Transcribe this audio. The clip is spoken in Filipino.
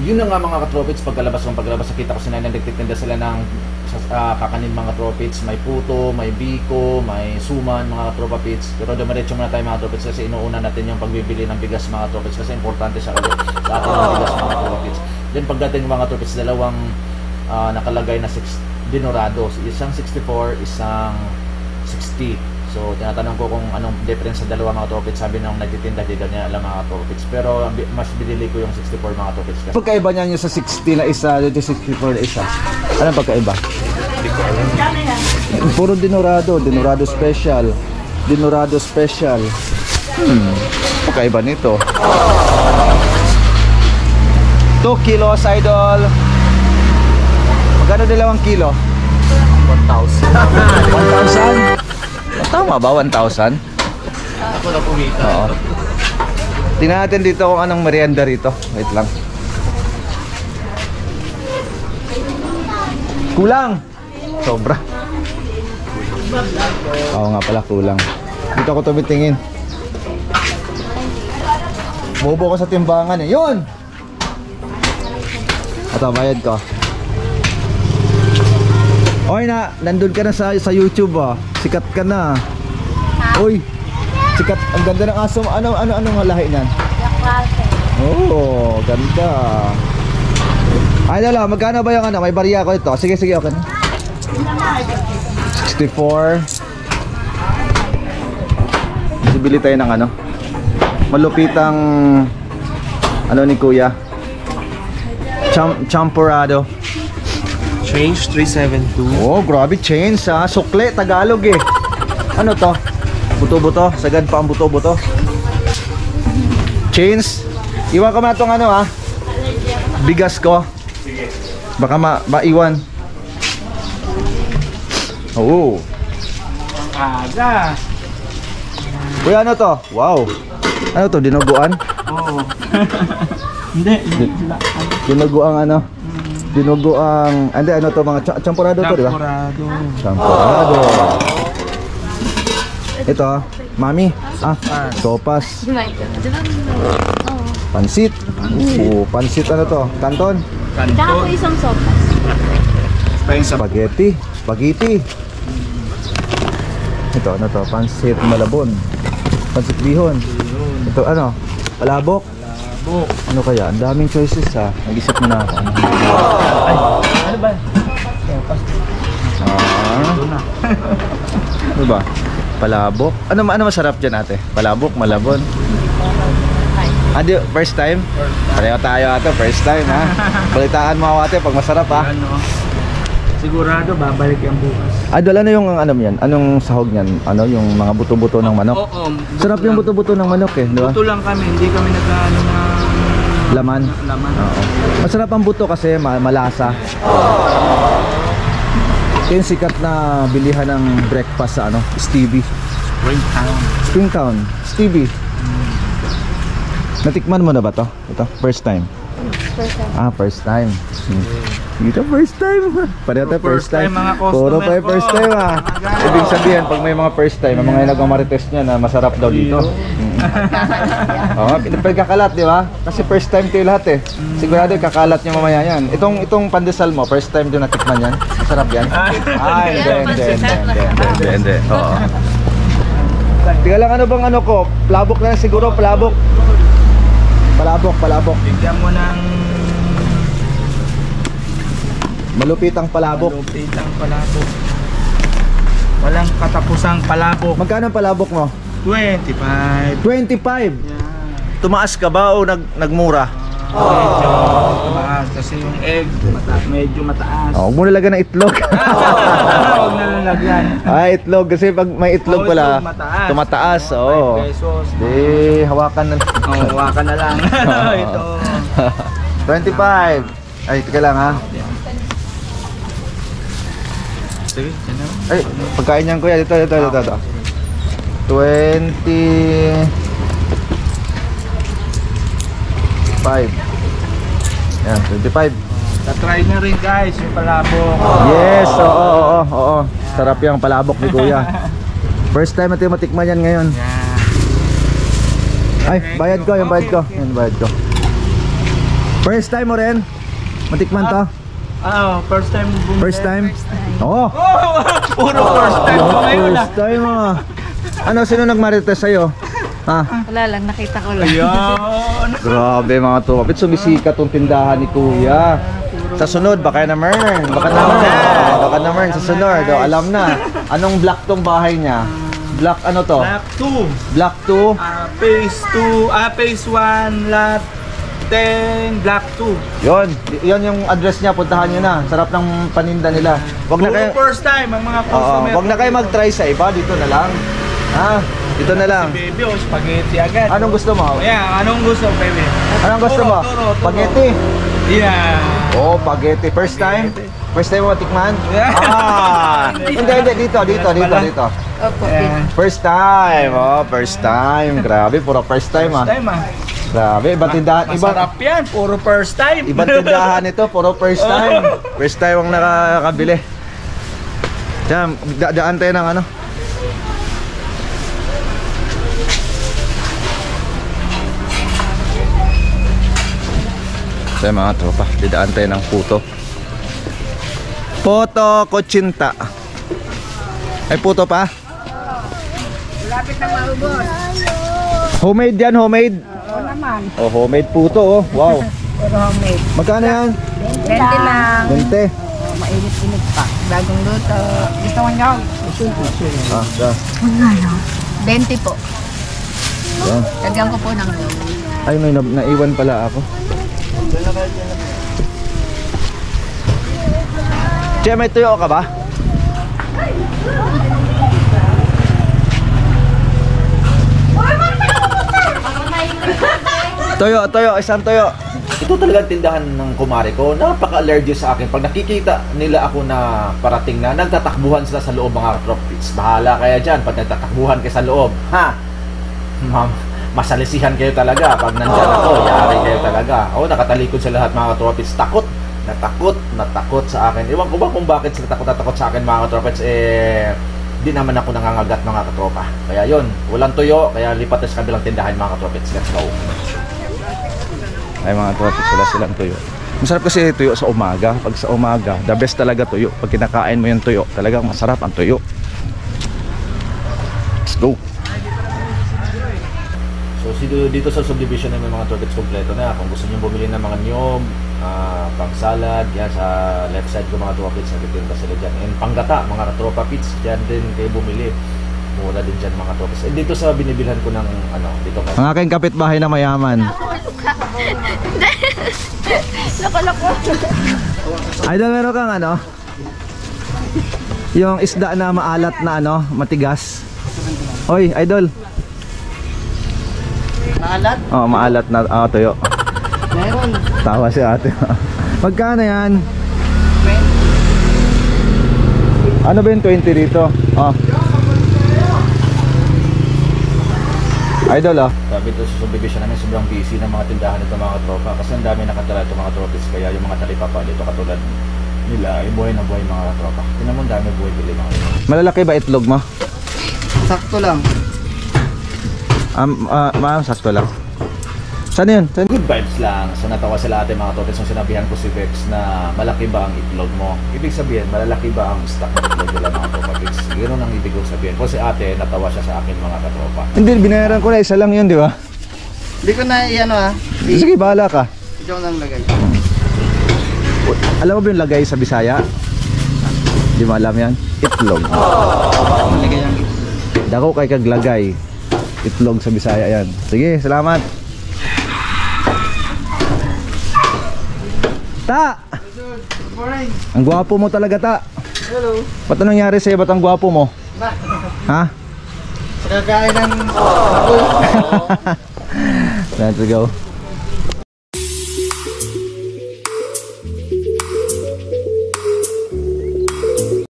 yun na nga mga katropits, pagkalabas nakita ko si Nanay nagtitinda sila ng kakanin mga katropits, may puto, may biko, may suman mga katropits. Pero dumiretso muna tayo mga katropits kasi inuuna natin yung pagbibili ng bigas mga katropits kasi importante sa atin ng bigas mga katropits. Then pagdating mga katropits, dalawang nakalagay na dinorados, isang 64, isang 60. So tinatanong ko kung anong difference sa dalawa mga katropits. Sabi nung nagtitinda dito niya alam mga katropits, pero mas binili ko yung 64 mga katropits. Pagkaiba niya yung sa 60 na isa, dito 64 na isa. Anong pagkaiba? Puro dinorado, dinorado special. Dinorado special. Pagkaiba nito. 2 kilos idol. Magkano dalawang kilo? 1,000. 1,000? Tama ba? 1,000? Ako na pumita. Oo. Tingnan natin dito kung anong merienda rito. Wait lang. Kulang! Sobra. Oo nga pala, kulang. Dito ako tumitingin. Bobo ko sa timbangan eh. Yun! Ito, bayad ko. Oy na, nandun ka na sa YouTube ah. Sikat ka na. Uy, sikat. Ang ganda ng aso. Ano lahi niyan? Oh, ganda. Ay lala, magkano ba yung ano? May barya ko ito. Sige, okay na. 64. Bibili tayo ng ano? Malupitang ano ni Kuya? Champurrado. Change 372. Oh, grabe change ha. Sukle, Tagalog eh. Ano to? Buto-buto. Sagad pa ang buto-buto. Change. Iwan ko na itong ano ha. Bigas ko. Sige. Baka maiwan. Oo. Aga. Uy, ano to? Wow. Ano to? Dinuguan? Oo. Hindi. Dinuguang ano? Dinuguang... Hindi, ano to? Mga champurrado to, di ba? Champurrado. Ito, mami. Sopas. Pansit. Pansit ano to? Canton. Tsaka po isang sopas. Spaghetti. Ito, ano to? Pansit malabon. Pansit bihon. Ito, ano? Palabok. Ano kaya? Ang daming choices ha. Nag-isip mo na ako. Ay, ano ba? Ano ba? Palabok. Ano masarap dyan ate? Palabok, malabon. First time? Pareho tayo ate, first time ha. Balitaan mo ako ate pag masarap ha. Ano? Sigurado babalik yung bukas. Idol, ano yung ano yan? Anong sahog niyan? Ano yung mga buto-buto ng manok? Oo. Sarap yung buto-buto ng manok eh, di ba? Buto lang kami, hindi kami nag-ano na Laman. Oo. Masarap ang buto kasi malasa. Ito yung sikat na bilihan ng breakfast sa ano, Stevie. Springtown. Stevie. Natikman mo na ba to? Ito, first time. First time. Dito first time. Pareho tayo first time. Puro tayo first time ha. Ibig sabihin pag may mga first time, mga nagmamarites niya na masarap daw dito. Oo, pinagkakalat di ba? Kasi first time kayo lahat eh. Sigurado kakalat niyo mamaya yan. Itong pandesal mo, first time din natikman yan. Masarap yan. Hindi. Oo. Tiga lang, ano bang ano ko? Palabok na siguro, palabok. Bigyan mo ng malupitang palabok. Walang katapusang palabok. Magkano ang palabok mo? 25. 25. Yeah. Tumaas ka ba o nagmura? Medyo tumaas kasi yung egg medyo mataas. Huwag mo nalagyan ng itlog. Huwag na lalagyan. Itlog kasi pag may itlog pala tumataas. 5 pesos. Di hawakan na. Hawakan na lang. Ito 25. Ay, tika lang ha. Sige, yan na. Ay, pagkain niyan kuya, dito. 25. Yan, 25. Try na rin guys yung palabok. Yes, oo. Sarap yung palabok ni kuya. First time natin matikman yan ngayon. Yeah. Ay, bayad ko. Yan, bayad ko. First time mo rin? Matikman to? First time bumili. First time? Oo. Puro first time ko ngayon ah. First time ah. Ano, sino nagmarites sa'yo? Ha? Wala lang, nakita ko lang. Ayun. Grabe mga tropits, sumisikat tong tindahan ni Kuya. Sa sunod, baka naman. Baka naman sa sunod. O, alam na. Anong block tong bahay niya? Block ano to? Block 2. Block 2? Phase 2, phase 1, lot 10, block 2. Yon yung address niya, puntahan niyo na. Sarap ng paninda nila. Wag na kayo, First time ang mga customer. wag na kayo mag-try sa iba, dito na lang. Ha? Dito na lang. Baby, spaghetti agad. Anong gusto mo? Yeah, anong gusto, baby? Anong gusto mo? Turo. Spaghetti. Yeah. Oh, spaghetti. First time? First time mo matikman? Yeah. Hindi, dito. Opo, Yeah. First time. Oh, first time. Grabe, puro first time ah. First time ah. Grabe, ibang tindahan. Masarap yan, puro first time. Ibang tindahan ito, puro first time. First time ang nakakabili. Diyan, daan tayo ng ano. Sa mga tropa, didaan tayo ng puto. Puto Kochinta. Ay puto pa? Lapit na maubos. Homemade yan, homemade. Oo naman. Oh, homemade puto oh. Wow. Puro homemade. Magkano yan? 20 lang. 20. Oh, mainit-init pa. Bagong luto. Gusto mo nyo? Ah, da. 20 po. Yan. Lagyan ko po ng luto. Ay, may naiwan pala ako. Che, may tuyo ka ba? Toyo, isang toyo. Ito talagang tindahan ng kumare ko. Napaka-allergy sa akin. Pag nakikita nila ako na parating na, nagtatakbuhan sila sa loob mga tropits. Bahala kaya dyan pag nagtatakbuhan kayo sa loob. Ha? Ma'am, masalisihan kayo talaga. Pag nandyan ako, yari kayo talaga. Oo, nakatalikod sa lahat mga tropits. Natakot sa akin. Ewan ko ba kung bakit sila takot sa akin mga tropits. Di naman ako nangangagat mga katropa. Kaya yun, walang tuyo. Kaya lipat na sa kabilang tindahan mga tropits. Let's go. Ay mga tropits, wala silang tuyo. Masarap kasi tuyo sa umaga. Pag sa umaga, the best talaga tuyo. Pag kinakain mo yung tuyo, talagang masarap ang tuyo. Let's go. So dito sa subdivision na may mga tropits kompleto na. Kung gusto niyo bumili ng mga niyog, pang salad, yan sa left side ko mga tropa pits, nagtitinda sila dyan. And panggata, mga tropa pits, dyan din kayo bumili. Mura din dyan mga tropa pits. And dito sa binibilhan ko ng dito kasi. Ang aking kapitbahay na mayaman. Loko-loko. Idol, meron kang yung isda na maalat na matigas. Hoy, idol. Maalat? Oh, maalat na tuyo. Meron. Tawa si ate. Magkano yan? 20. Ano ba yung 20 dito? Oh. Idol Sabi ito sa subdivision namin, sobrang busy ng mga tindahan nito mga tropa. Kasi ang dami nakatala ito mga tropis. Kaya yung mga talipapa dito katulad nila, ay buhay na buhay mga tropa. Tingnan mo ang dami buhay bili mga tropa. Malalaki ba itlog mo? Sakto lang. Sakto lang. Saan yun? Saan? Good vibes lang. So natawa sila ate mga tropis nung sinabihan ko si Vex na malaki ba ang itlog mo? Ibig sabihin, malalaki ba ang stock ng itlog nila mga tropa Vex? Yun ang ibig kong sabihin. Kasi ate, natawa siya sa akin mga katropa. Hindi, binayaran ko na isa lang yun, di ba? Hindi ko na Sige, bahala ka. Ikaw nang lagay. Alam mo ba yung lagay sa Bisaya? Di mo alam yan? Itlog. Lagay ang Dako kay kaglagay. Itlog sa Bisaya yan. Sige, salamat. Ta! Good morning. Ang gwapo mo talaga, Ta. Hello. Ba't anong nangyari sa'yo? Ba't ang gwapo mo? Ha? Kakain ng Let's go.